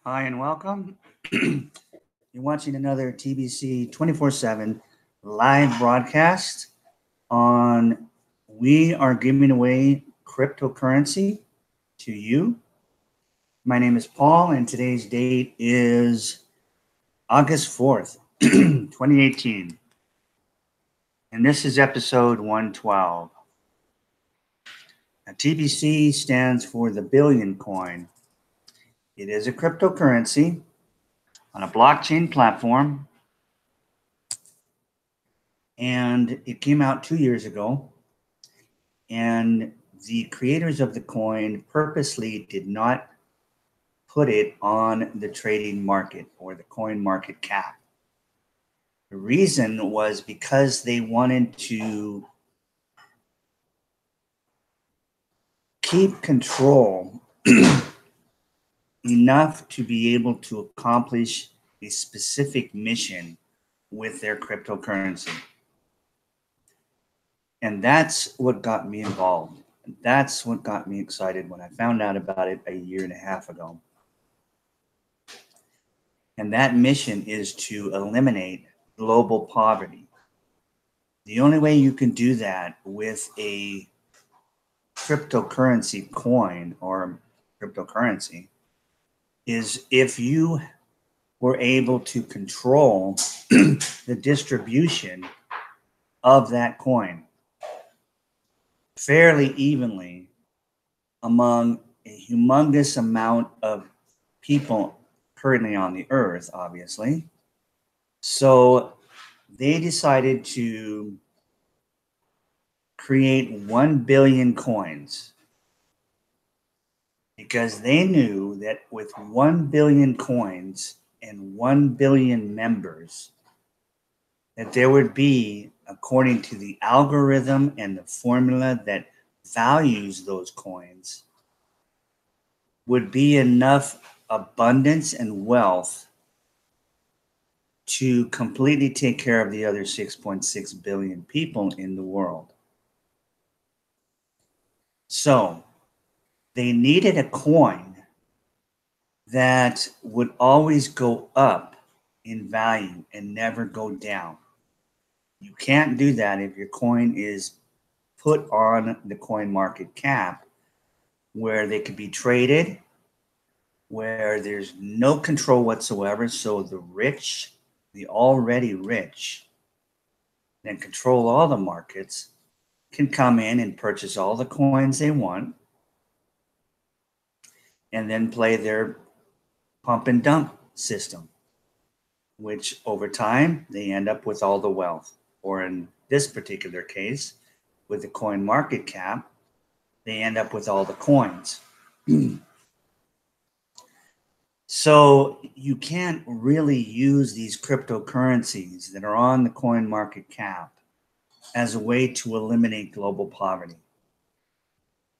Hi and welcome. You're watching another TBC 24/7 live broadcast on we are giving away cryptocurrency to you. My name is Paul and today's date is August 4th, 2018. And this is episode 112. Now, TBC stands for the Billion Coin. It is a cryptocurrency on a blockchain platform, and it came out 2 years ago. And the creators of the coin purposely did not put it on the trading market or the coin market cap. The reason was because they wanted to keep control enough to be able to accomplish a specific mission with their cryptocurrency. And that's what got me involved. That's what got me excited when I found out about it a year and a half ago. And that mission is to eliminate global poverty. The only way you can do that with a cryptocurrency coin or cryptocurrency is if you were able to control the distribution of that coin fairly evenly among a humongous amount of people currently on the earth, obviously. So they decided to create 1 billion coins because they knew that with 1 billion coins and 1 billion members, that there would be, according to the algorithm and the formula that values those coins, would be enough abundance and wealth to completely take care of the other 6.6 billion people in the world. So they needed a coin that would always go up in value and never go down. You can't do that if your coin is put on the coin market cap where they could be traded, where there's no control whatsoever. So the rich, the already rich, that control all the markets, can come in and purchase all the coins they want and then play their pump and dump system, which over time they end up with all the wealth. Or in this particular case, with the coin market cap, they end up with all the coins. So you can't really use these cryptocurrencies that are on the coin market cap as a way to eliminate global poverty.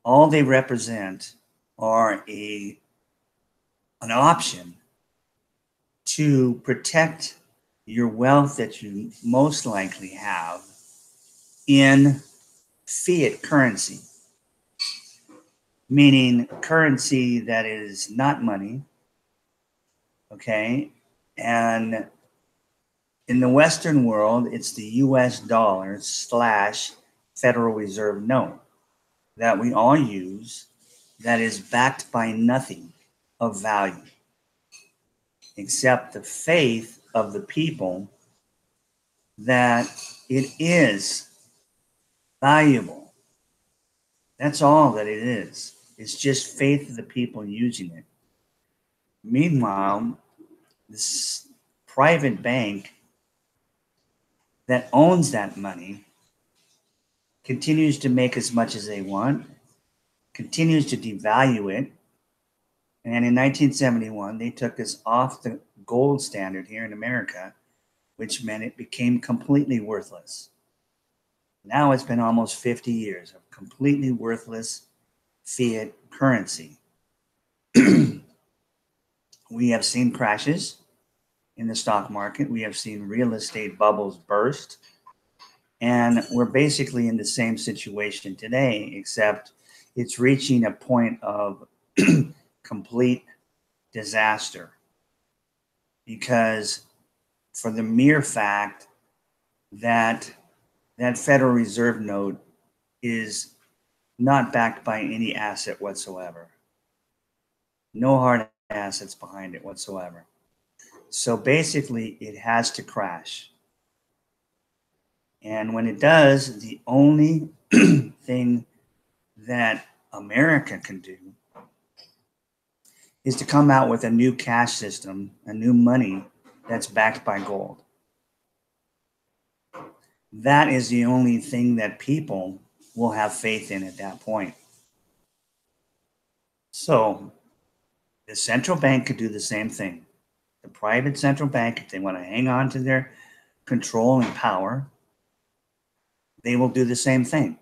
All they represent are an option to protect your wealth that you most likely have in fiat currency, meaning currency that is not money, okay? And in the Western world, it's the US dollar / Federal Reserve note that we all use that is backed by nothing of value except the faith of the people that it is valuable. That's all that it is. It's just faith of the people using it. Meanwhile, this private bank that owns that money continues to make as much as they want, continues to devalue it. And in 1971, they took us off the gold standard here in America, which meant it became completely worthless. Now it's been almost 50 years of completely worthless fiat currency. We have seen crashes in the stock market. We have seen real estate bubbles burst. And we're basically in the same situation today, except it's reaching a point of complete disaster. because for the mere fact that that Federal Reserve note is not backed by any asset whatsoever. No hard assets behind it whatsoever. So basically, it has to crash. And when it does, the only thing that America can do is to come out with a new cash system, a new money that's backed by gold. That is the only thing that people will have faith in at that point. So the central bank could do the same thing. The private central bank, if they want to hang on to their control and power, they will do the same thing.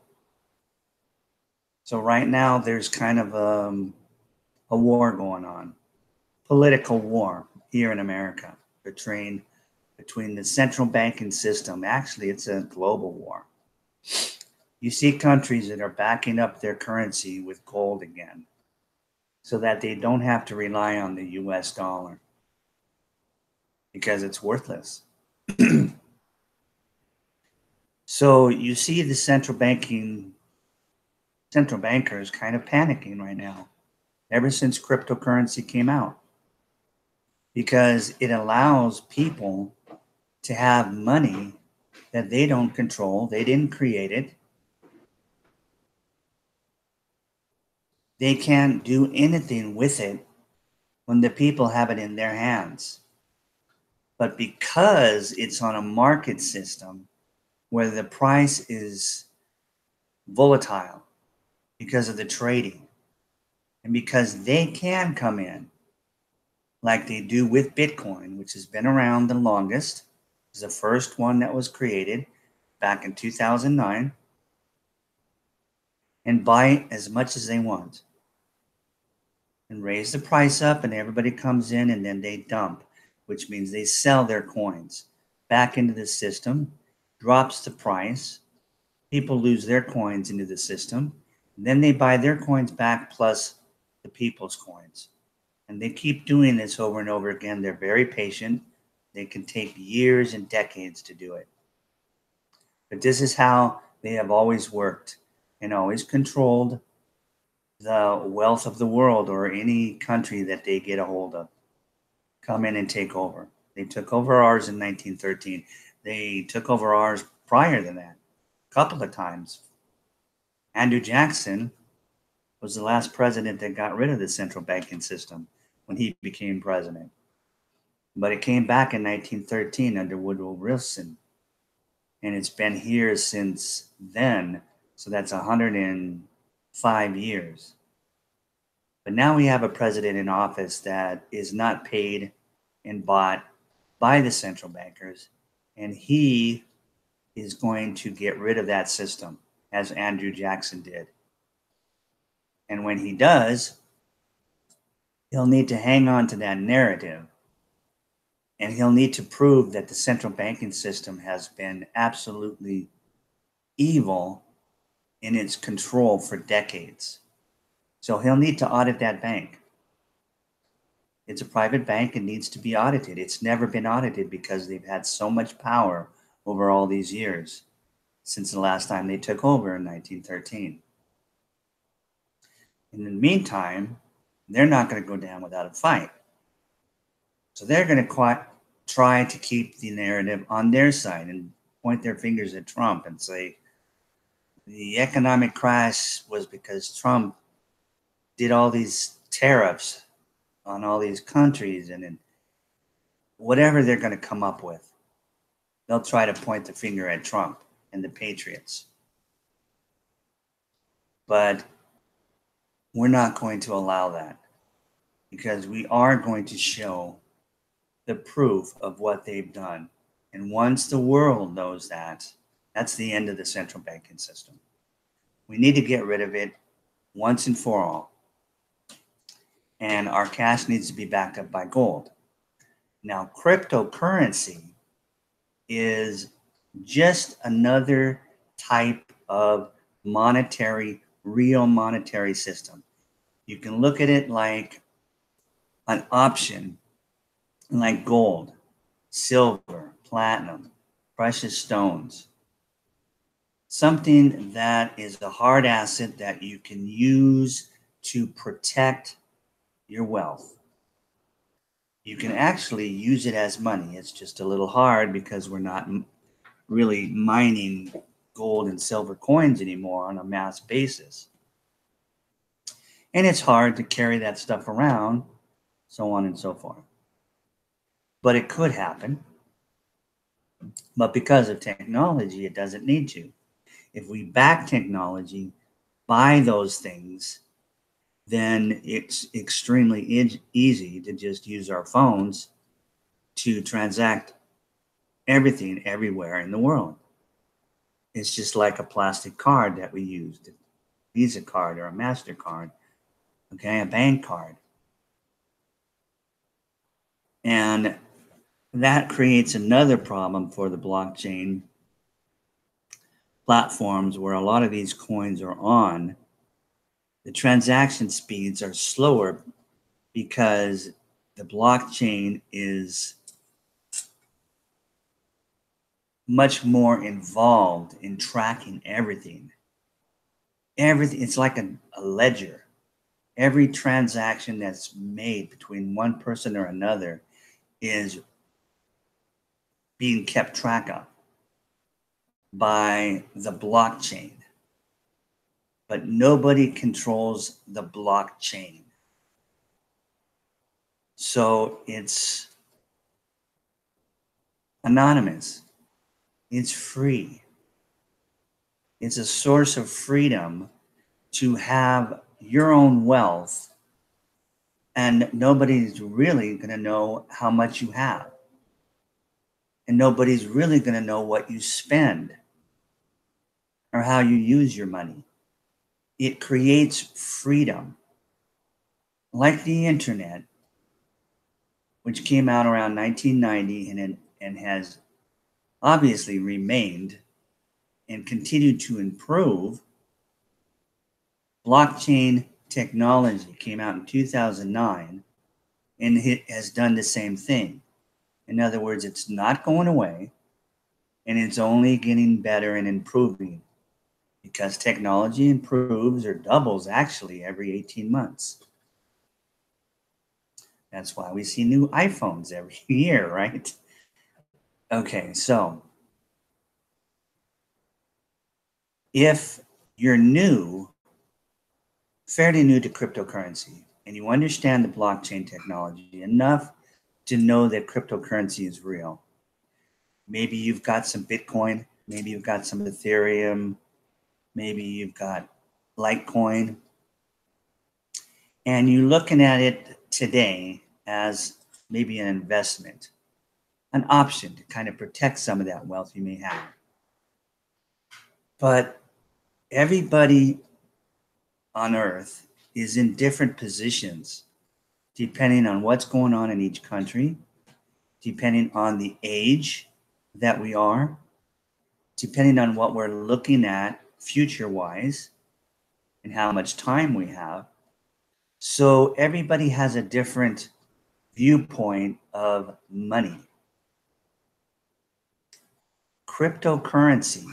So right now there's kind of a war going on, political war here in America between the central banking system. Actually, it's a global war. You see countries that are backing up their currency with gold again so that they don't have to rely on the US dollar because it's worthless. So you see the central bankers kind of panicking right now ever since cryptocurrency came out, because it allows people to have money that they don't control. They didn't create it. They can't do anything with it when the people have it in their hands. But because it's on a market system where the price is volatile because of the trading, and because they can come in like they do with Bitcoin, which has been around the longest, is the first one that was created back in 2009, and buy as much as they want and raise the price up, and everybody comes in and then they dump, which means they sell their coins back into the system, drops the price, people lose their coins into the system, and then they buy their coins back plus the people's coins. And they keep doing this over and over again. They're very patient. They can take years and decades to do it. But this is how they have always worked and always controlled the wealth of the world, or any country that they get a hold of. Come in and take over. They took over ours in 1913. They took over ours prior to that a couple of times. Andrew Jackson was the last president that got rid of the central banking system when he became president. But it came back in 1913 under Woodrow Wilson. And it's been here since then. So that's 105 years. But now we have a president in office that is not paid and bought by the central bankers. And he is going to get rid of that system, as Andrew Jackson did. And when he does, he'll need to hang on to that narrative. And he'll need to prove that the central banking system has been absolutely evil in its control for decades. So he'll need to audit that bank. It's a private bank and needs to be audited. It's never been audited because they've had so much power over all these years since the last time they took over in 1913. In the meantime, they're not going to go down without a fight. So they're going to try to keep the narrative on their side and point their fingers at Trump and say the economic crash was because Trump did all these tariffs on all these countries, and then whatever they're going to come up with, they'll try to point the finger at Trump and the patriots. But we're not going to allow that, because we are going to show the proof of what they've done. And once the world knows that, that's the end of the central banking system. We need to get rid of it once and for all. And our cash needs to be backed up by gold. Now, cryptocurrency is just another type of real monetary system. You can look at it like an option like gold, silver, platinum, precious stones. Something that is a hard asset that you can use to protect your wealth. You can actually use it as money. It's just a little hard because we're not really mining gold and silver coins anymore on a mass basis. And it's hard to carry that stuff around, so on and so forth. But it could happen. But because of technology, it doesn't need to. If we back technology, buy those things, then it's extremely easy to just use our phones to transact everything everywhere in the world. It's just like a plastic card that we used, a Visa card or a MasterCard, okay, a bank card. And that creates another problem for the blockchain platforms where a lot of these coins are on. The transaction speeds are slower because the blockchain is much more involved in tracking everything. Everything, it's like a ledger. Every transaction that's made between one person or another is being kept track of by the blockchain. But nobody controls the blockchain. So it's anonymous. It's free. It's a source of freedom to have your own wealth, and nobody's really going to know how much you have. And nobody's really going to know what you spend or how you use your money. It creates freedom. Like the internet, which came out around 1990 and has obviously remained and continued to improve. Blockchain technology came out in 2009 and it has done the same thing. In other words, it's not going away and it's only getting better and improving because technology improves or doubles actually every 18 months. That's why we see new iPhones every year, right? Okay, so if you're fairly new to cryptocurrency, and you understand the blockchain technology enough to know that cryptocurrency is real, maybe you've got some Bitcoin, maybe you've got some Ethereum, maybe you've got Litecoin, and you're looking at it today as maybe an investment, an option to kind of protect some of that wealth you may have. But everybody on earth is in different positions depending on what's going on in each country, depending on the age that we are, depending on what we're looking at future-wise and how much time we have. So everybody has a different viewpoint of money. Cryptocurrency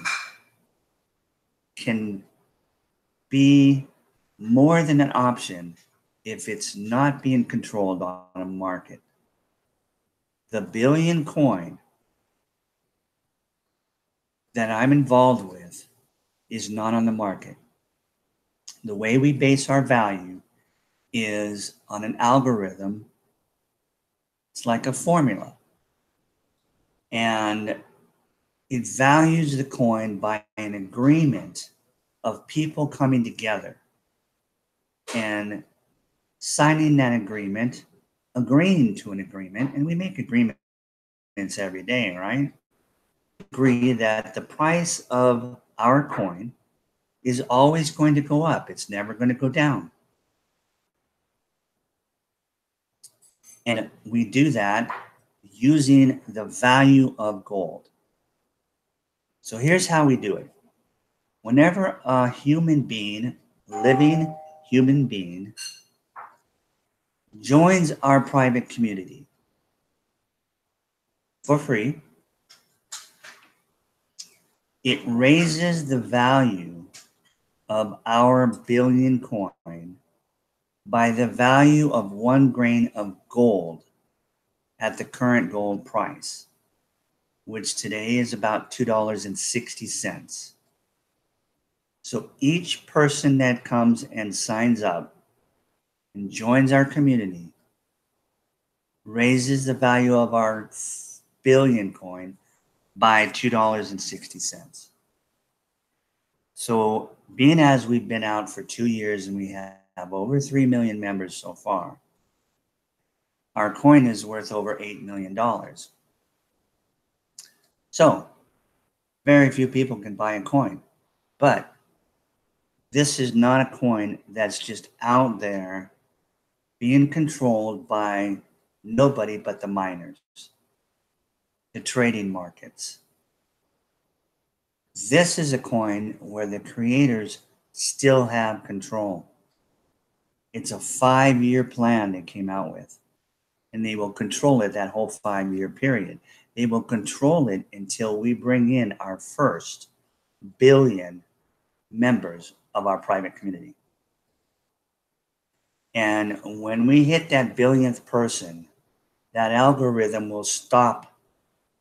can be more than an option if it's not being controlled on a market. The Billion coin that I'm involved with is not on the market. The way we base our value is on an algorithm. It's like a formula. And it values the coin by an agreement of people coming together and signing that agreement, agreeing to an agreement, and we make agreements every day, right? Agree that the price of our coin is always going to go up. It's never going to go down. And we do that using the value of gold. So here's how we do it. Whenever a human being, living human being, joins our private community, for free. It raises the value of our billion coin by the value of 1 grain of gold at the current gold price, which today is about $2.60. So each person that comes and signs up and joins our community raises the value of our billion coin by $2.60. So being as we've been out for 2 years and we have over 3 million members so far, our coin is worth over $8 million. So very few people can buy a coin, but this is not a coin that's just out there being controlled by nobody but the miners, the trading markets. This is a coin where the creators still have control. It's a 5-year plan they came out with, and they will control it that whole 5-year period. They will control it until we bring in our first billion members of our private community. And when we hit that billionth person, that algorithm will stop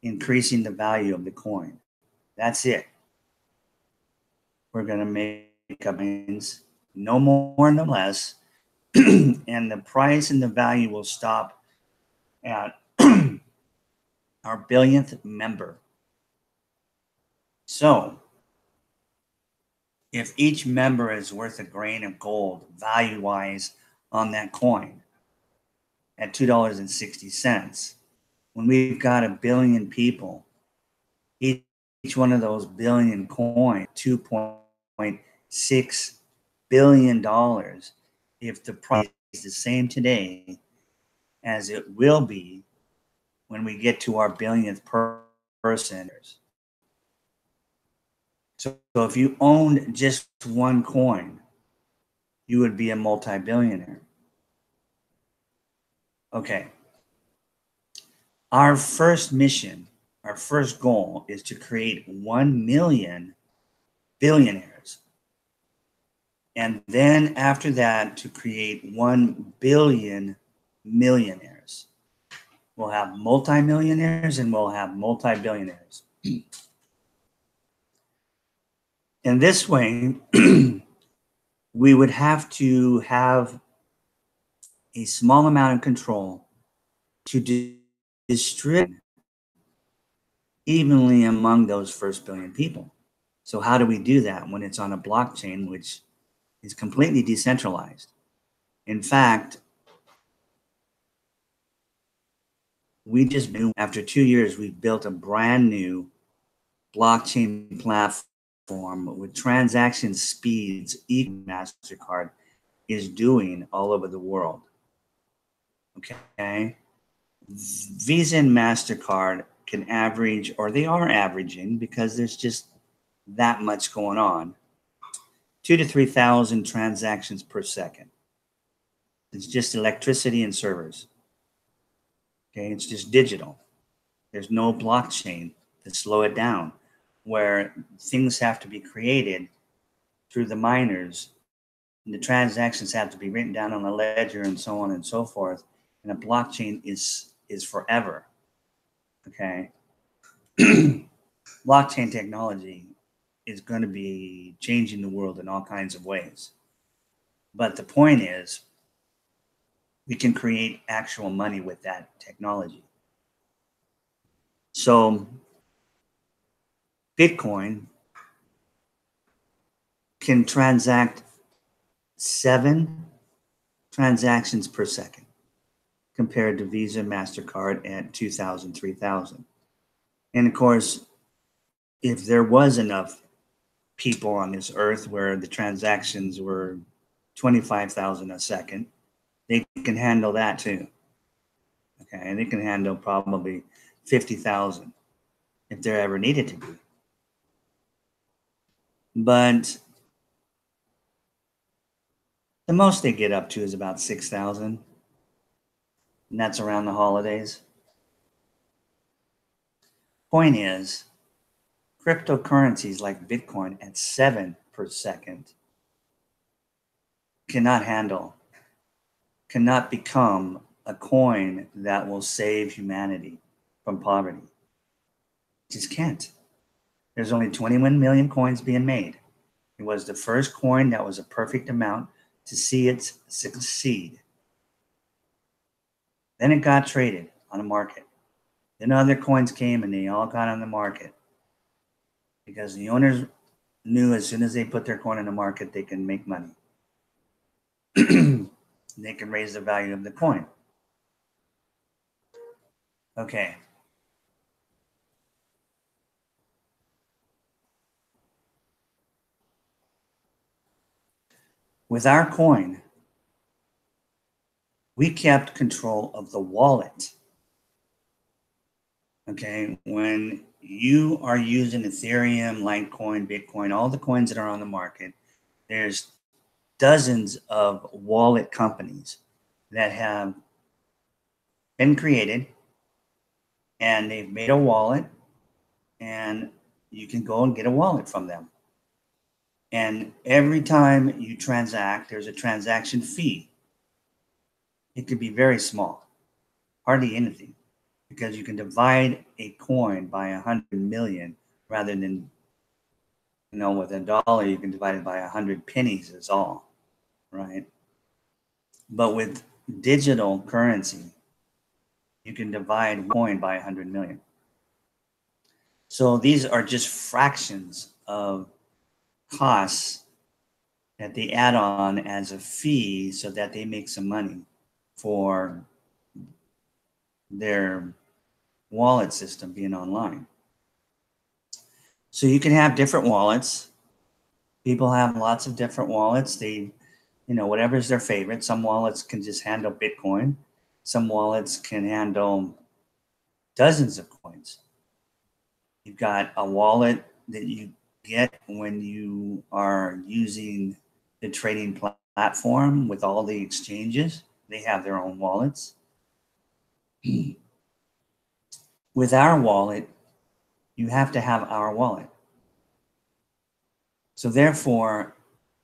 increasing the value of the coin. That's it. We're going to make up gains, no more, no less. And the price and the value will stop at our billionth member. So if each member is worth a grain of gold value-wise on that coin at $2.60, when we've got a billion people, each one of those billion coins, $2.6 billion, if the price is the same today as it will be when we get to our billionth person. So if you owned just one coin, you would be a multi-billionaire. Okay. Our first mission, our first goal is to create 1 million billionaires. And then after that, to create 1 billion millionaires. We'll have multi-millionaires and we'll have multi-billionaires. In this way, we would have to have a small amount of control to distribute evenly among those first billion people. So how do we do that when it's on a blockchain which is completely decentralized? In fact, we just knew after 2 years, we built a brand new blockchain platform with transaction speeds MasterCard is doing all over the world. Okay. Visa and MasterCard can average, or they are averaging because there's just that much going on, 2,000 to 3,000 transactions per second. It's just electricity and servers. Okay, it's just digital. There's no blockchain to slow it down, where things have to be created through the miners, and the transactions have to be written down on a ledger and so on and so forth. And a blockchain is forever. Okay. Blockchain technology is going to be changing the world in all kinds of ways. But the point is, we can create actual money with that technology. So Bitcoin can transact 7 transactions per second compared to Visa, MasterCard at 2,000, 3,000. And of course, if there was enough people on this earth where the transactions were 25,000 a second, they can handle that too. Okay, and they can handle probably 50,000 if there ever needed to be. But the most they get up to is about 6,000, and that's around the holidays. Point is, cryptocurrencies like Bitcoin at 7 per second cannot become a coin that will save humanity from poverty. Just can't. There's only 21 million coins being made. It was the first coin that was a perfect amount to see it succeed. Then it got traded on the market. Then other coins came and they all got on the market because the owners knew as soon as they put their coin in the market, they can make money. They can raise the value of the coin. Okay. With our coin, we kept control of the wallet. Okay. When you are using Ethereum, Litecoin, Bitcoin, all the coins that are on the market, there's dozens of wallet companies that have been created and they've made a wallet and you can go and get a wallet from them. And every time you transact, there's a transaction fee. It could be very small, hardly anything, because you can divide a coin by 100 million rather than, with $1, you can divide it by 100 pennies is all, right? But with digital currency, you can divide one coin by 100 million. So these are just fractions of costs that they add on as a fee so that they make some money for their wallet system being online. So you can have different wallets. People have lots of different wallets. They, whatever's their favorite. Some wallets can just handle Bitcoin. Some wallets can handle dozens of coins. You've got a wallet that you get when you are using the trading platform with all the exchanges. They have their own wallets. With our wallet, you have to have our wallet. So therefore,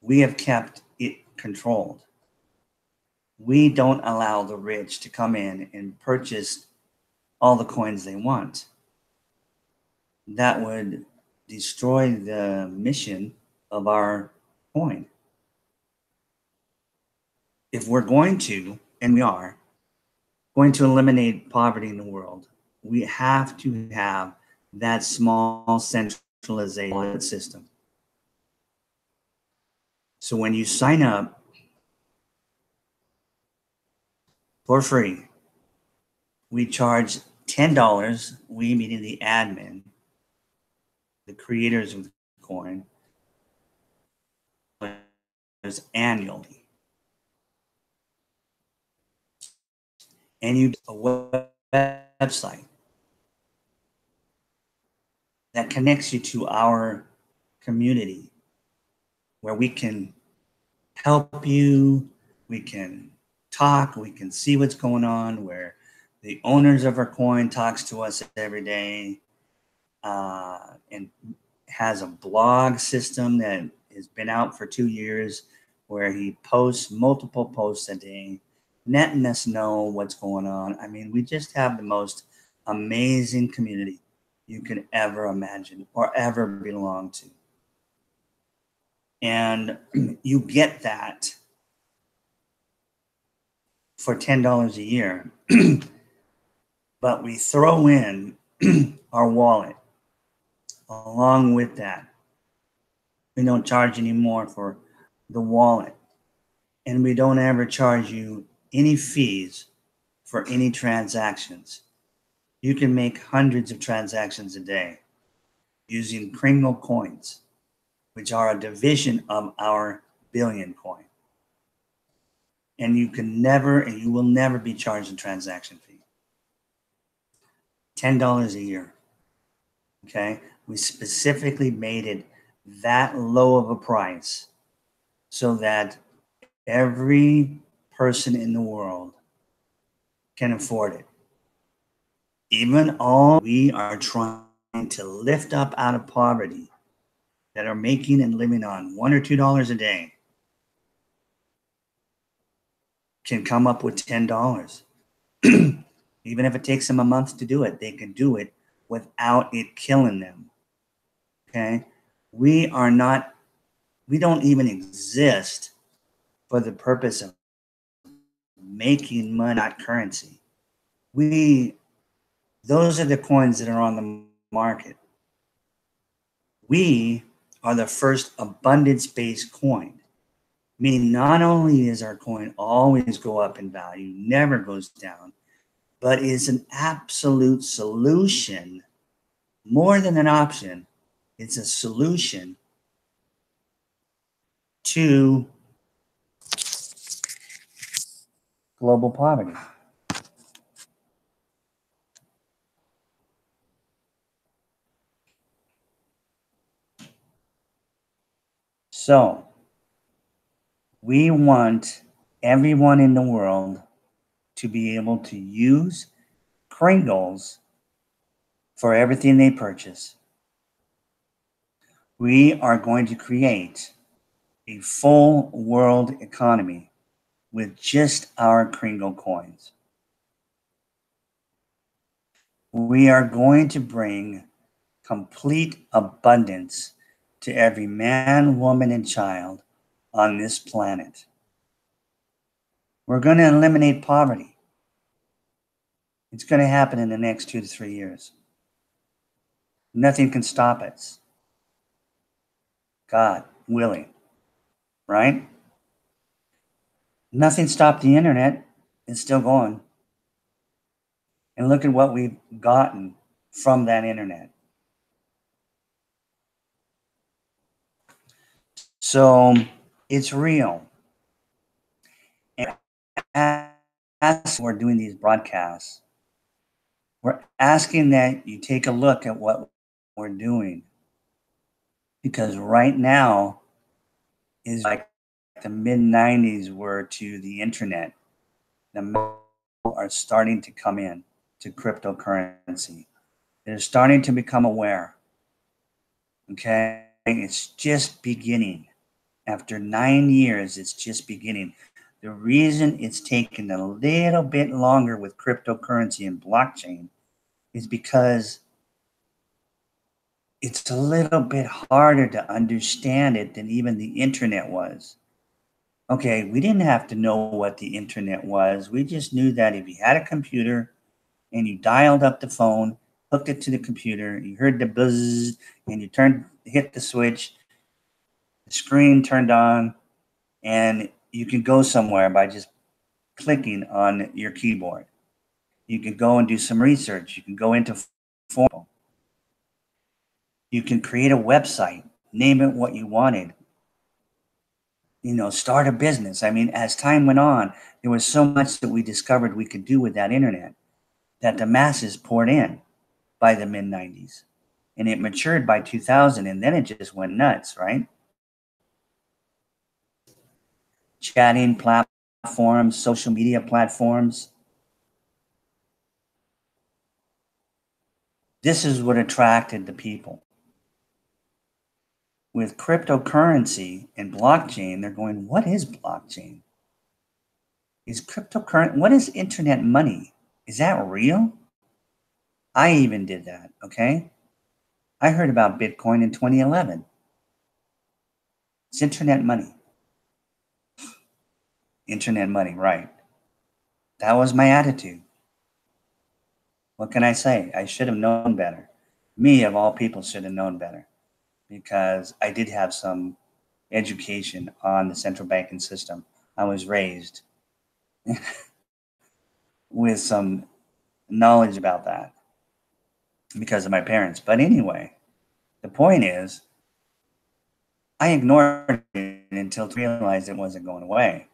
we have kept it controlled. We don't allow the rich to come in and purchase all the coins they want. That would destroy the mission of our coin. If we're going to, and we are, going to eliminate poverty in the world, we have to have that small centralization system. So when you sign up for free, we charge $10. We, meaning the admin, the creators of the coin, annually. And you get a website that connects you to our community where we can help you, we can talk, we can see what's going on, where the owners of our coin talks to us every day, and has a blog system that has been out for 2 years where he posts multiple posts a day, letting us know what's going on. I mean, we just have the most amazing community you could ever imagine or ever belong to. And you get that for $10 a year. But we throw in our wallet along with that. We don't charge any more for the wallet. And we don't ever charge you any fees for any transactions. You can make hundreds of transactions a day using Kringle coins, which are a division of our billion coin. And you will never be charged a transaction fee. $10 a year. Okay? We specifically made it that low of a price so that every person in the world can afford it. Even all we are trying to lift up out of poverty, that are making and living on $1 or $2 a day, can come up with $10. Even if it takes them a month to do it, they can do it without it killing them. Okay? We don't even exist for the purpose of making money, not currency. Those are the coins that are on the market. We are the first abundance-based coin, meaning not only is our coin always go up in value, never goes down, but is an absolute solution, more than an option. It's a solution to global poverty. So we want everyone in the world to be able to use Kringles for everything they purchase. We are going to create a full world economy with just our Kringle coins. We are going to bring complete abundance to every man, woman, and child on this planet. We're going to eliminate poverty. It's going to happen in the next 2 to 3 years. Nothing can stop us. God willing, right? Nothing stopped the internet. It's still going. And look at what we've gotten from that internet. So it's real. And as we're doing these broadcasts, we're asking that you take a look at what we're doing. Because right now is like the mid-90s were to the internet. The people are starting to come in to cryptocurrency. They're starting to become aware. Okay? It's just beginning. After 9 years, it's just beginning. The reason it's taken a little bit longer with cryptocurrency and blockchain is because it's a little bit harder to understand it than even the internet was. Okay, we didn't have to know what the internet was. We just knew that if you had a computer and you dialed up the phone, hooked it to the computer, you heard the buzz, and you hit the switch, the screen turned on, and you can go somewhere by just clicking on your keyboard. You can go and do some research. You can go into form. You can create a website, name it what you wanted. Start a business. I mean, as time went on, there was so much that we discovered we could do with that internet that the masses poured in by the mid-90s. And it matured by 2000, and then it just went nuts, right? Chatting platforms, social media platforms. This is what attracted the people. With cryptocurrency and blockchain, they're going, what is blockchain? Is cryptocurrency, what is internet money? Is that real? I even did that, okay? I heard about Bitcoin in 2011. It's internet money. Internet money, right. That was my attitude. What can I say? I should have known better. Me, of all people, should have known better, because I did have some education on the central banking system. I was raised with some knowledge about that because of my parents. But anyway, the point is, I ignored it until I realized it wasn't going away.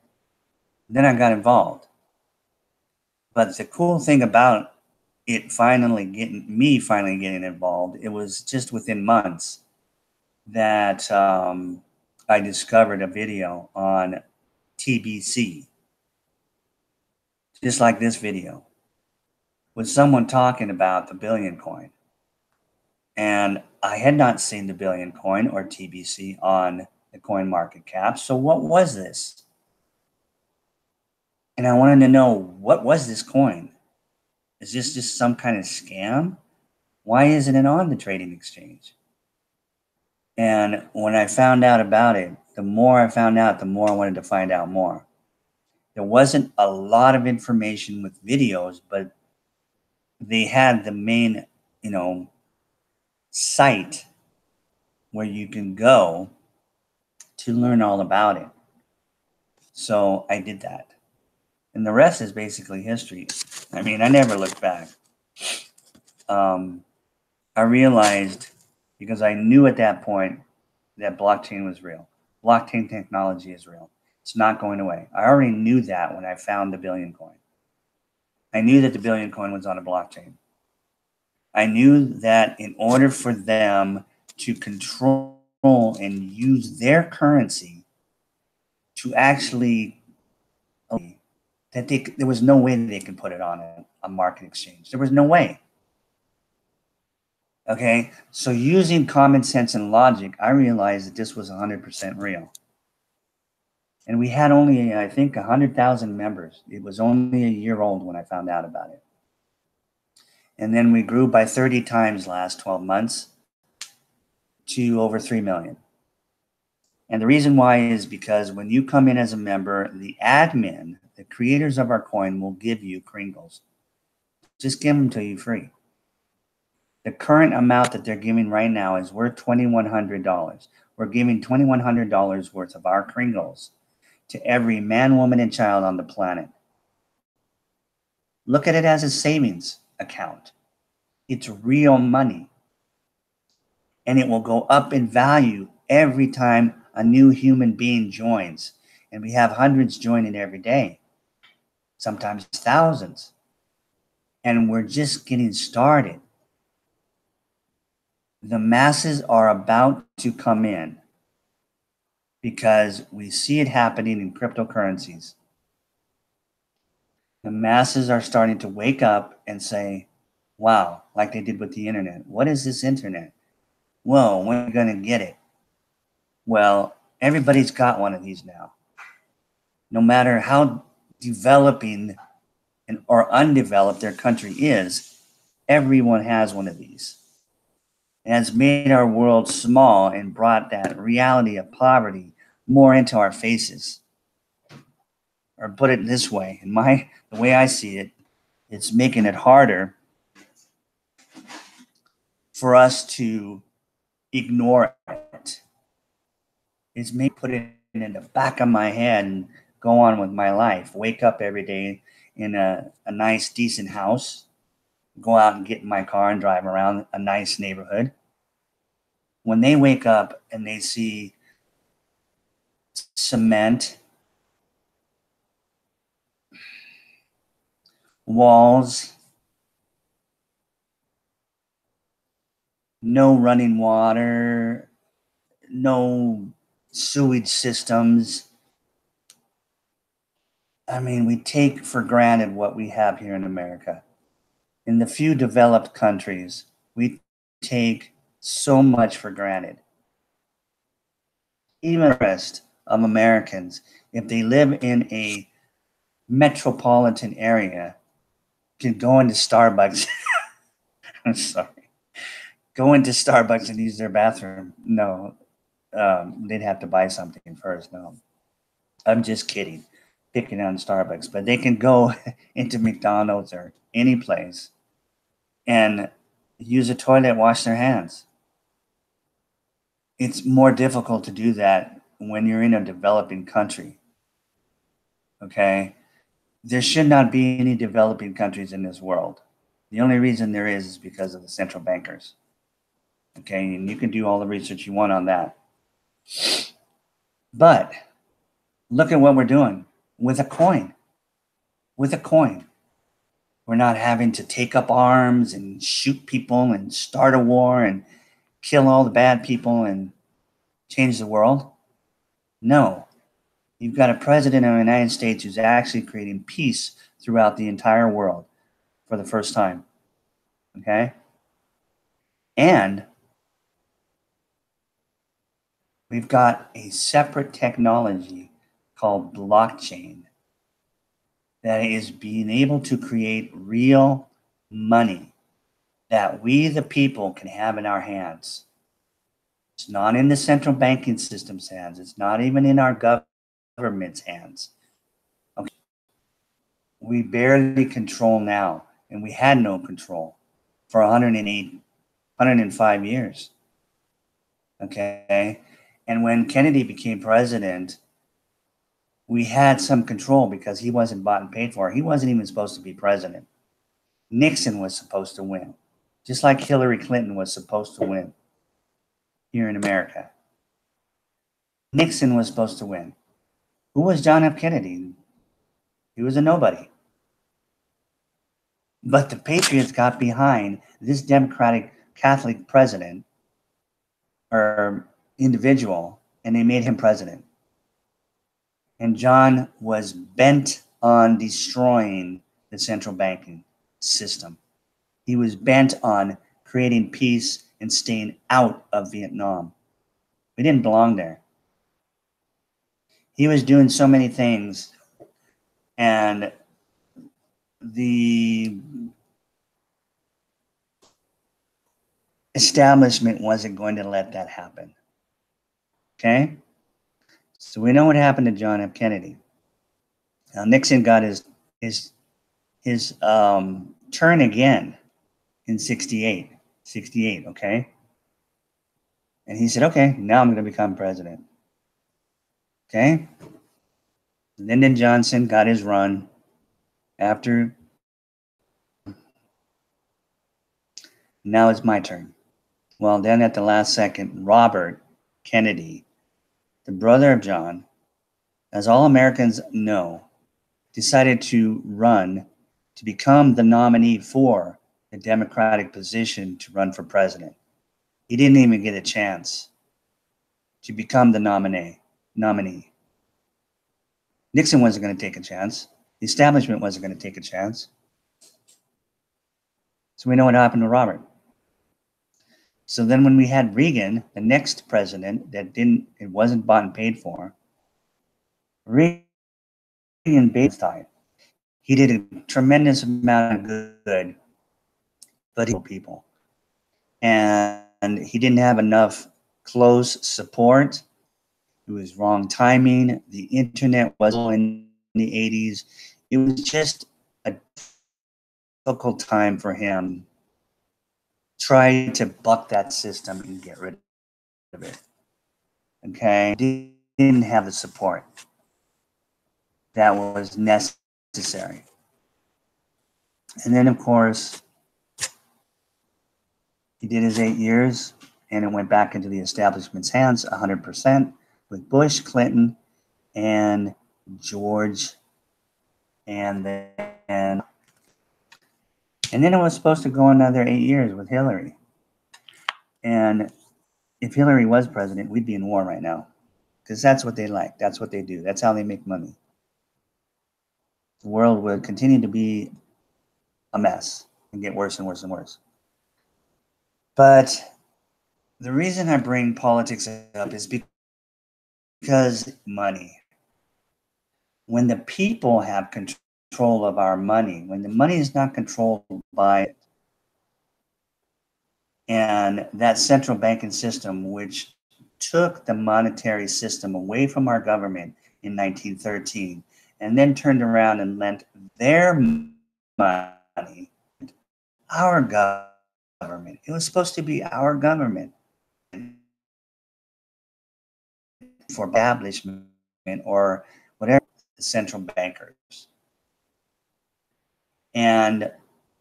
Then I got involved. But the cool thing about it finally getting involved, it was just within months that I discovered a video on TBC, just like this video, with someone talking about the billion coin. And I had not seen the Billion coin or TBC on the coin market cap. So what was this? And I wanted to know, what was this coin? Is this just some kind of scam? Why isn't it on the trading exchange? And when I found out about it, the more I found out, the more I wanted to find out more. There wasn't a lot of information with videos, but they had the main, site where you can go to learn all about it. So I did that. And the rest is basically history. I mean, I never looked back. I realized, because I knew at that point that blockchain was real. Blockchain technology is real. It's not going away. I already knew that when I found the Billion coin. I knew that the Billion coin was on a blockchain. I knew that in order for them to control and use their currency to actually, that there was no way they could put it on a market exchange. There was no way. Okay, so using common sense and logic, I realized that this was 100% real. And we had only, I think, 100,000 members. It was only a year old when I found out about it. And then we grew by 30 times last 12 months to over 3 million. And the reason why is because when you come in as a member, the admin, the creators of our coin, will give you Kringles. Just give them to you free. The current amount that they're giving right now is worth $2,100. We're giving $2,100 worth of our Kringles to every man, woman, and child on the planet. Look at it as a savings account. It's real money. And it will go up in value every time a new human being joins. And we have hundreds joining every day, sometimes thousands. And we're just getting started. The masses are about to come in because we see it happening in cryptocurrencies. The masses are starting to wake up and say, wow, like they did with the internet. What is this internet? Whoa, when are we going to get it? Well, everybody's got one of these now. No matter how developing or undeveloped their country is, everyone has one of these. It has made our world small and brought that reality of poverty more into our faces. Or put it this way, the way I see it, it's making it harder for us to ignore it. It's me put it in the back of my head and go on with my life. Wake up every day in a nice, decent house. Go out and get in my car and drive around a nice neighborhood. When they wake up and they see cement, walls, no running water, no sewage systems. I mean, we take for granted what we have here in America. In the few developed countries, we take so much for granted. Even the rest of Americans, if they live in a metropolitan area, can go into Starbucks. I'm sorry. Go into Starbucks and use their bathroom. No, they'd have to buy something first. No, I'm just kidding. Picking on Starbucks, but they can go into McDonald's or any place and use a toilet, wash their hands. It's more difficult to do that when you're in a developing country. Okay? There should not be any developing countries in this world. The only reason there is because of the central bankers. Okay? And you can do all the research you want on that. But look at what we're doing with a coin. With a coin. We're not having to take up arms and shoot people and start a war and kill all the bad people and change the world. No. You've got a president of the United States who's actually creating peace throughout the entire world for the first time. Okay? And we've got a separate technology called blockchain that is being able to create real money that we, the people, can have in our hands. It's not in the central banking system's hands. It's not even in our government's hands. Okay. We barely control now, and we had no control for 105 years. Okay. And when Kennedy became president, we had some control because he wasn't bought and paid for. He wasn't even supposed to be president. Nixon was supposed to win, just like Hillary Clinton was supposed to win here in America. Nixon was supposed to win. Who was John F. Kennedy? He was a nobody. But the Patriots got behind this Democratic Catholic president or individual, and they made him president. And John was bent on destroying the central banking system. He was bent on creating peace and staying out of Vietnam. We didn't belong there. He was doing so many things, and the establishment wasn't going to let that happen. Okay? So we know what happened to John F. Kennedy. Now Nixon got his turn again in 68, okay? And he said, okay, now I'm going to become president. Okay? Lyndon Johnson got his run after. Now it's my turn. Well, then at the last second, Robert Kennedy, the brother of John, as all Americans know, decided to run to become the nominee for the Democratic position to run for president. He didn't even get a chance to become the nominee. Nixon wasn't going to take a chance. The establishment wasn't going to take a chance. So we know what happened to Robert. So then when we had Reagan, the next president it wasn't bought and paid for, Reagan died. He did a tremendous amount of good, but he people. And he didn't have enough close support. It was wrong timing. The internet was in the 80s. It was just a difficult time for him. Try to buck that system and get rid of it. Okay? He didn't have the support that was necessary. And then, of course, he did his 8 years, and it went back into the establishment's hands 100% with Bush, Clinton, and George, and then it was supposed to go another 8 years with Hillary. And if Hillary was president, we'd be in war right now, because that's what they like. That's what they do. That's how they make money. The world would continue to be a mess and get worse and worse and worse. But the reason I bring politics up is because money. When the people have control of our money, when the money is not controlled by it, and that central banking system, which took the monetary system away from our government in 1913, and then turned around and lent their money, our government. It was supposed to be our government for establishment or whatever, the central bankers. And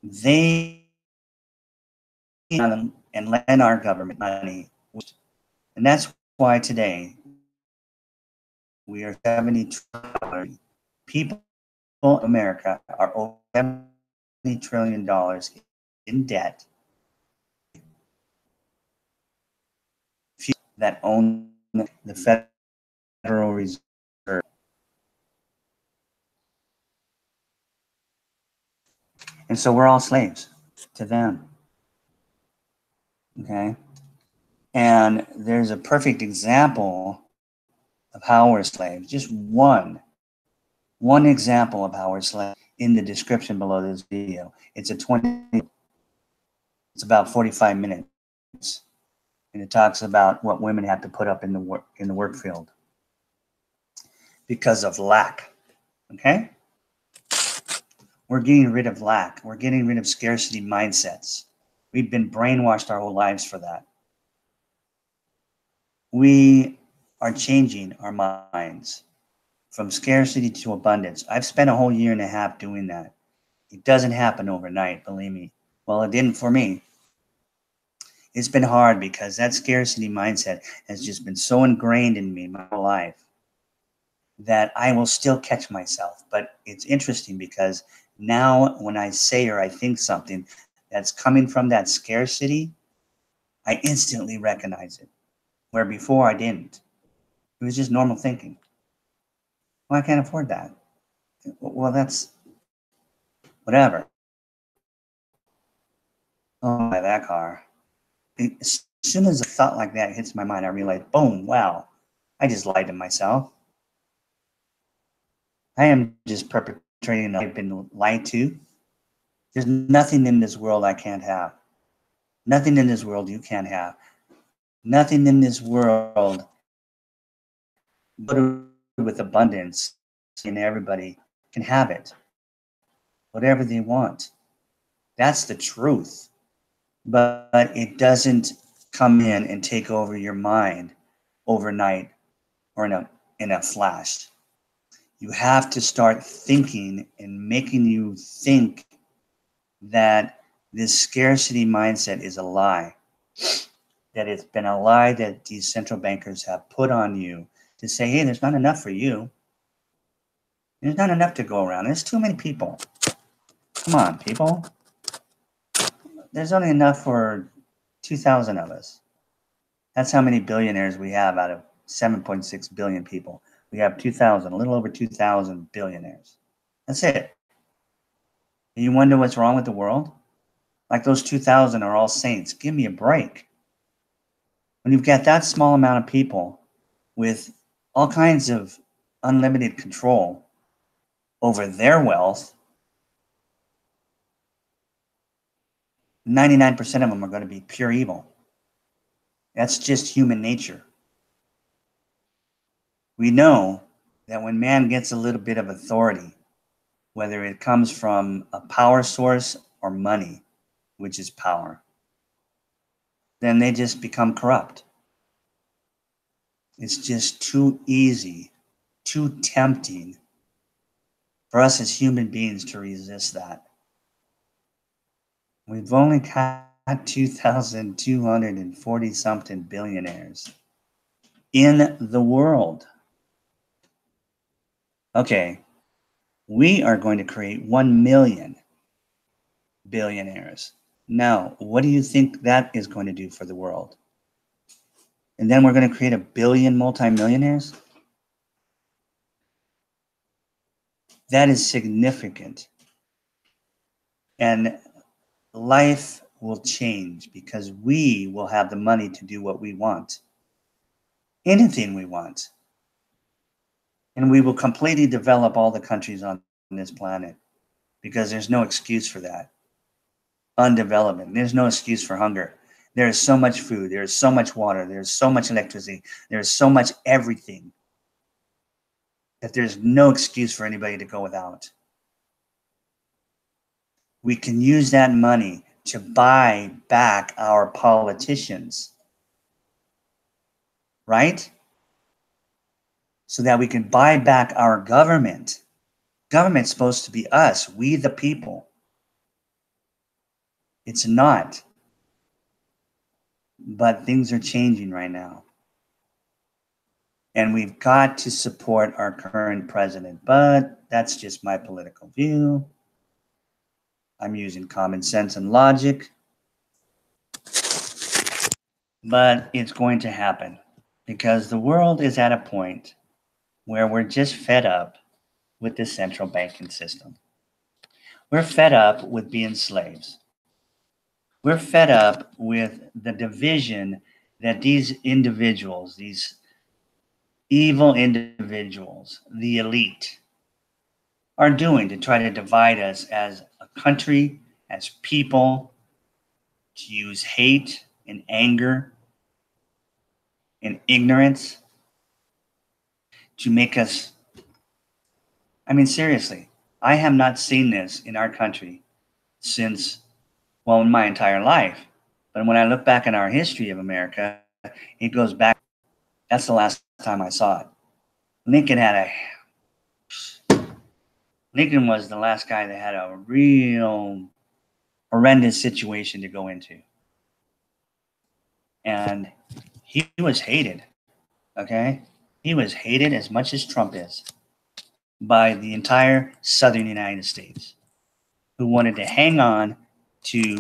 they and lend our government money. And that's why today we are $70 trillion. People in America are over $70 trillion in debt that own the Federal Reserve. And so we're all slaves to them. Okay. And there's a perfect example of how we're slaves. Just one example of how we're slaves in the description below this video. It's about 45 minutes. And it talks about what women have to put up in the work field because of lack. Okay? We're getting rid of lack. We're getting rid of scarcity mindsets. We've been brainwashed our whole lives for that. We are changing our minds from scarcity to abundance. I've spent a whole year and a half doing that. It doesn't happen overnight, believe me. Well, it didn't for me. It's been hard because that scarcity mindset has just been so ingrained in me my whole life that I will still catch myself. But it's interesting because now when I say or I think something that's coming from that scarcity, I instantly recognize it, where before I didn't. It was just normal thinking. Well, I can't afford that. Well, that's whatever. Oh, buy that car. As soon as a thought like that hits my mind, I realize, boom, wow, I just lied to myself. I am just perpetrating. I've been lied to. There's nothing in this world I can't have. Nothing in this world you can't have. Nothing in this world with abundance, and everybody can have it. Whatever they want. That's the truth. But it doesn't come in and take over your mind overnight or in a flash. You have to start thinking and making you think that this scarcity mindset is a lie. That it's been a lie that these central bankers have put on you to say, hey, there's not enough for you. There's not enough to go around. There's too many people. Come on, people. There's only enough for 2,000 of us. That's how many billionaires we have out of 7.6 billion people. We have 2,000, a little over 2,000 billionaires. That's it. And you wonder what's wrong with the world? Like those 2,000 are all saints. Give me a break. When you've got that small amount of people with all kinds of unlimited control over their wealth, 99% of them are going to be pure evil. That's just human nature. We know that when man gets a little bit of authority, whether it comes from a power source or money, which is power, then they just become corrupt. It's just too easy, too tempting for us as human beings to resist that. We've only got 2,240 something billionaires in the world. Okay, we are going to create 1 million billionaires. Now, what do you think that is going to do for the world? And then we're going to create 1 billion multimillionaires? That is significant. And life will change because we will have the money to do what we want. Anything we want. And we will completely develop all the countries on this planet because there's no excuse for that. Undevelopment. There's no excuse for hunger. There is so much food. There is so much water. There's so much electricity. There's so much everything that there's no excuse for anybody to go without. We can use that money to buy back our politicians, right? So that we can buy back our government. Government's supposed to be us, we the people. It's not. But things are changing right now. And we've got to support our current president. But that's just my political view. I'm using common sense and logic. But it's going to happen because the world is at a point where we're just fed up with the central banking system. We're fed up with being slaves. We're fed up with the division that these individuals, these evil individuals, the elite, are doing to try to divide us as a country, as people, to use hate and anger and ignorance to make us. I mean, seriously, I have not seen this in our country since, well, in my entire life. But when I look back in our history of America, it goes back. That's the last time I saw it. Lincoln had a Lincoln was the last guy that had a real horrendous situation to go into. And he was hated, okay? He was hated as much as Trump is by the entire southern United States, who wanted to hang on to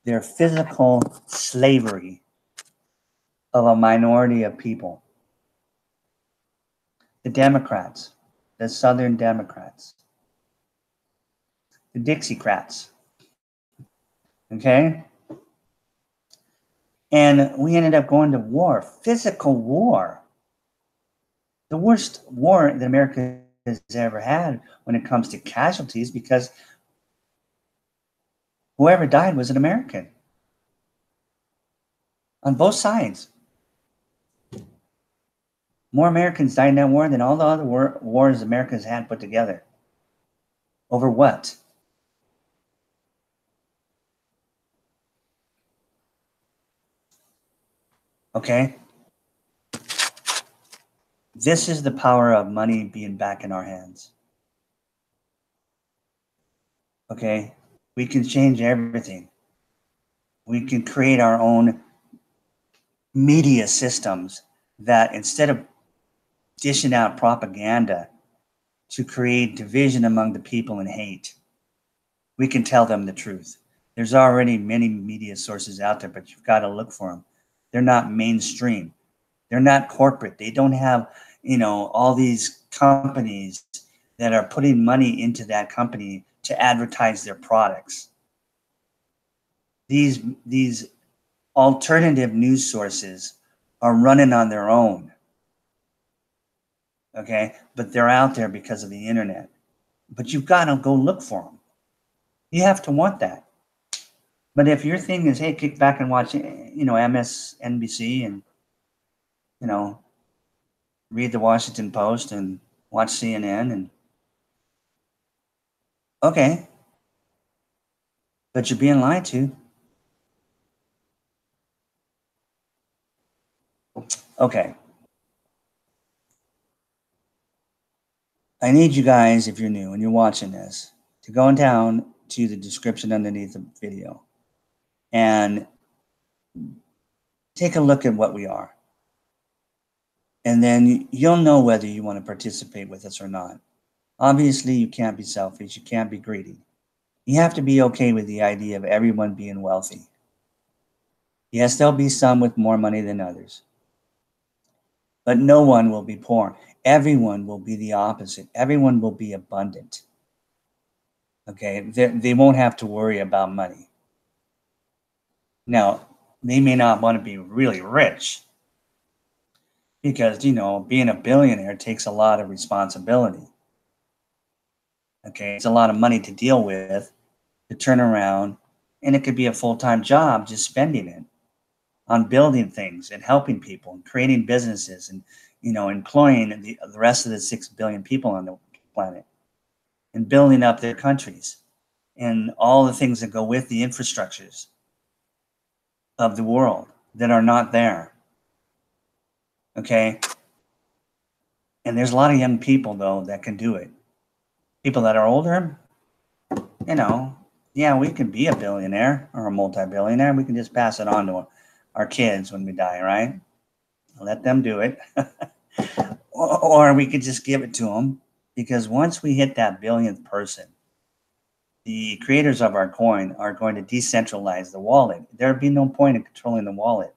their physical slavery of a minority of people. The Democrats, the Southern Democrats, the Dixiecrats, okay? And we ended up going to war, physical war. The worst war that America has ever had when it comes to casualties, because whoever died was an American on both sides. More Americans died in that war than all the other wars America's had put together. Over what? Okay? This is the power of money being back in our hands. Okay? We can change everything. We can create our own media systems that, instead of dishing out propaganda to create division among the people and hate, we can tell them the truth. There's already many media sources out there, but you've got to look for them. They're not mainstream. They're not corporate. They don't have, all these companies that are putting money into that company to advertise their products. These alternative news sources are running on their own. Okay? But they're out there because of the internet. But you've got to go look for them. You have to want that. But if your thing is, hey, kick back and watch, MSNBC and, read the Washington Post and watch CNN, and okay, but you're being lied to. Okay. I need you guys, if you're new and you're watching this, to go down to the description underneath the video and take a look at what we are. And then you'll know whether you want to participate with us or not. Obviously, you can't be selfish. You can't be greedy. You have to be okay with the idea of everyone being wealthy. Yes, there'll be some with more money than others, but no one will be poor. Everyone will be the opposite. Everyone will be abundant. Okay, they won't have to worry about money. Now, they may not want to be really rich because, being a billionaire takes a lot of responsibility. Okay, it's a lot of money to deal with, to turn around, and it could be a full-time job just spending it on building things and helping people and creating businesses and, employing the rest of the 6 billion people on the planet and building up their countries and all the things that go with the infrastructures of the world that are not there. Okay. And there's a lot of young people, though, that can do it. People that are older, yeah, we can be a billionaire or a multi-billionaire. We can just pass it on to our kids when we die, right? Let them do it. Or we could just give it to them, because once we hit that billionth person, the creators of our coin are going to decentralize the wallet. There'd be no point in controlling the wallet.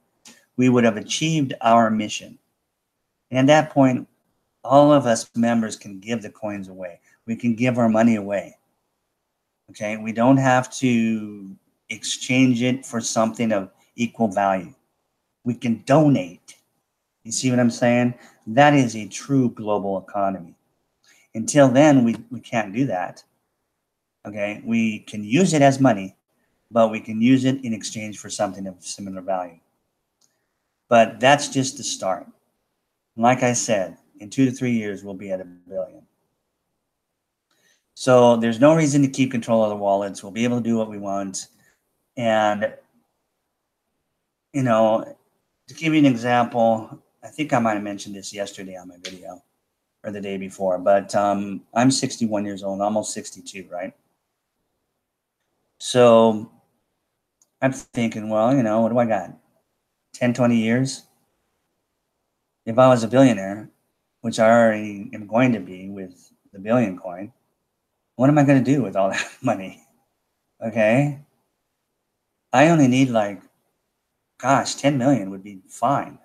We would have achieved our mission. And at that point, all of us members can give the coins away. We can give our money away. Okay, we don't have to exchange it for something of equal value. We can donate. You see what I'm saying? That is a true global economy. Until then, we can't do that. Okay, we can use it as money, but we can use it in exchange for something of similar value. But that's just the start. Like I said, in 2 to 3 years, we'll be at $1 billion. So there's no reason to keep control of the wallets. We'll be able to do what we want. And, you know, to give you an example, I think I might have mentioned this yesterday on my video or the day before, but I'm 61 years old, almost 62, right? So I'm thinking, well, what do I got? 10, 20 years? If I was a billionaire, which I already am going to be with the billion coin, what am I going to do with all that money? Okay. I only need 10 million would be fine.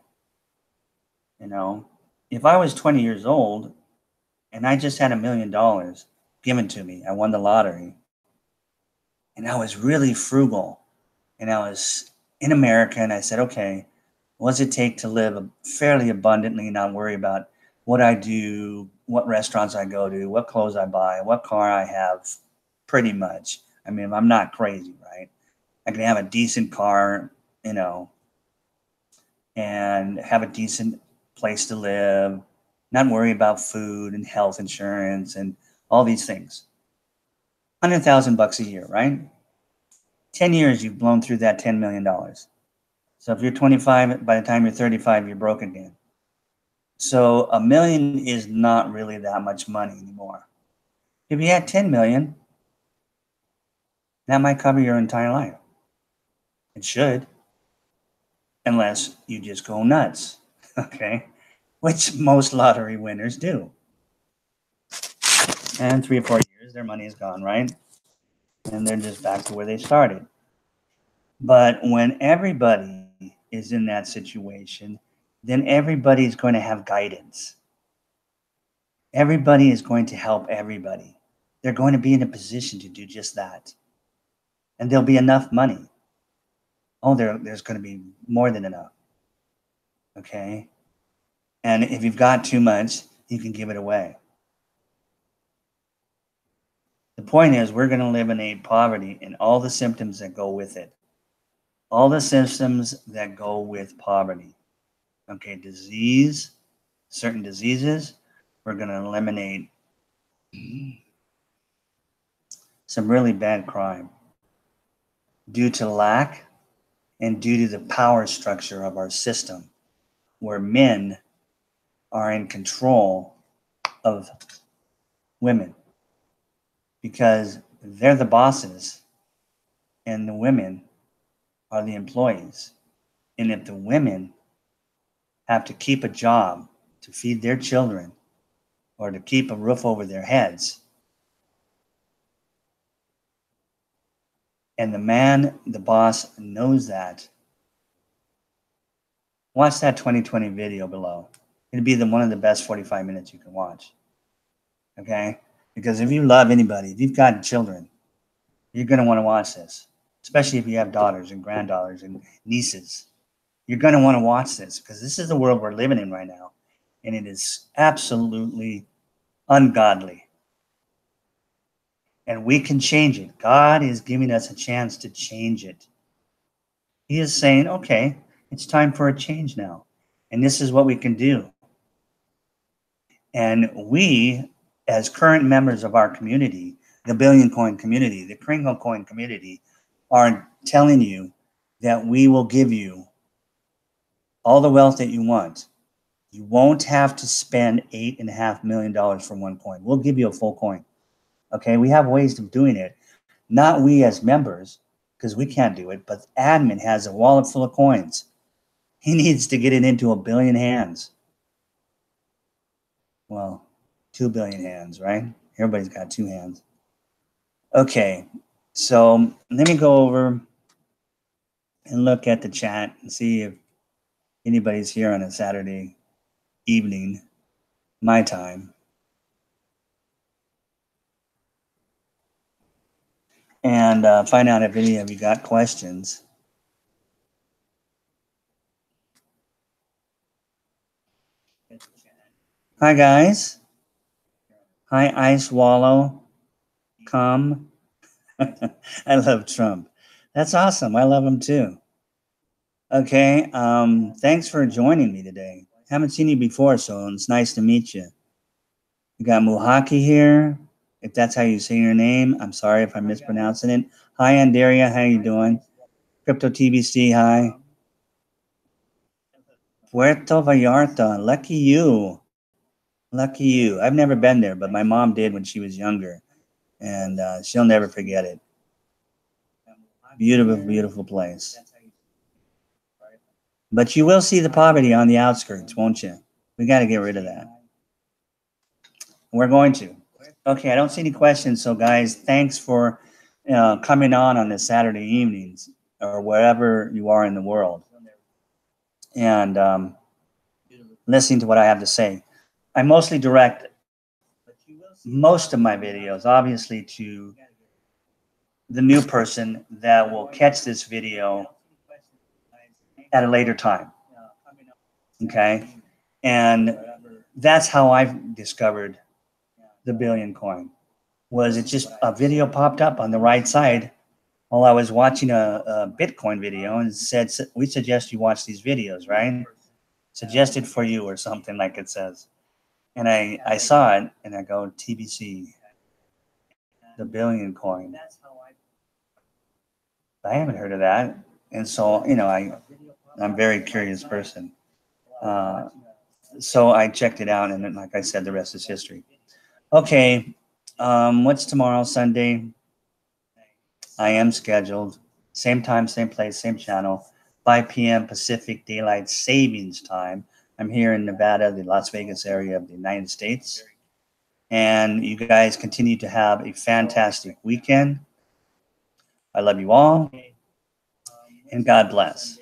If I was 20 years old and I just had $1 million given to me, I won the lottery, and I was really frugal, and I was in America, and I said, okay, what does it take to live fairly abundantly and not worry about what I do, what restaurants I go to, what clothes I buy, what car I have, pretty much. I mean, I'm not crazy, right? I can have a decent car, and have a decent place to live, not worry about food and health insurance and all these things. $100,000 a year, right? 10 years, you've blown through that $10 million. So if you're 25, by the time you're 35, you're broke again. So $1 million is not really that much money anymore. If you had 10 million, that might cover your entire life. It should, unless you just go nuts, okay? Which most lottery winners do. And 3 or 4 years, their money is gone, right? And they're just back to where they started. But when everybody is in that situation, then everybody's going to have guidance. Everybody is going to help everybody. They're going to be in a position to do just that. And there'll be enough money. Oh, there's going to be more than enough. Okay? And if you've got too much, you can give it away. The point is, we're going to eliminate poverty and all the symptoms that go with it. All the symptoms that go with poverty. Okay, certain diseases, we're going to eliminate some really bad crime due to lack and due to the power structure of our system, where men are in control of women because they're the bosses and the women are the employees. And if the women have to keep a job to feed their children or to keep a roof over their heads, and the man, the boss, knows that, watch that 2020 video below. It'd be one of the best 45 minutes you can watch. Okay? Because if you love anybody, if you've got children, you're going to want to watch this, especially if you have daughters and granddaughters and nieces. You're going to want to watch this because this is the world we're living in right now. And it is absolutely ungodly. And we can change it. God is giving us a chance to change it. He is saying, okay, it's time for a change now. And this is what we can do. And we, as current members of our community, the Billion Coin community, the Kringle Coin community, are telling you that we will give you all the wealth that you want. You won't have to spend $8.5 million for one coin. We'll give you a full coin. Okay, we have ways of doing it. Not we as members, because we can't do it, but admin has a wallet full of coins. He needs to get it into 1 billion hands. Well, 2 billion hands, right? Everybody's got 2 hands. Okay, so let me go over and look at the chat and see if anybody's here on a Saturday evening, my time. and find out if any of you got questions. Hi, guys. Hi, Ice Wallow. Come. I love Trump. That's awesome. I love him too. Okay. Thanks for joining me today. Haven't seen you before, so it's nice to meet you. We got Muhaki here. If that's how you say your name, I'm sorry if I'm mispronouncing it. Hi, Andaria. How you doing? Crypto TBC. Hi. Puerto Vallarta. Lucky you. Lucky you. I've never been there, but my mom did when she was younger, and she'll never forget it. Beautiful, beautiful place. But you will see the poverty on the outskirts, won't you? We got to get rid of that. We're going to. Okay, I don't see any questions. So, guys, thanks for coming on this Saturday evenings or wherever you are in the world and listening to what I have to say. I mostly direct most of my videos, obviously, to the new person that will catch this video at a later time. Okay. And that's how I've discovered the Billion Coin. Was it just a video popped up on the right side while I was watching a Bitcoin video and said, we suggest you watch these videos, right? Suggested for you or something like it says. And I saw it and I go, TBC, the Billion Coin. I haven't heard of that. And so, you know, I'm a very curious person. So I checked it out, and then, like I said, the rest is history. Okay, what's tomorrow, Sunday? I am scheduled. Same time, same place, same channel. 5 p.m. Pacific Daylight Savings Time. I'm here in Nevada, the Las Vegas area of the United States. And you guys continue to have a fantastic weekend. I love you all. And God bless.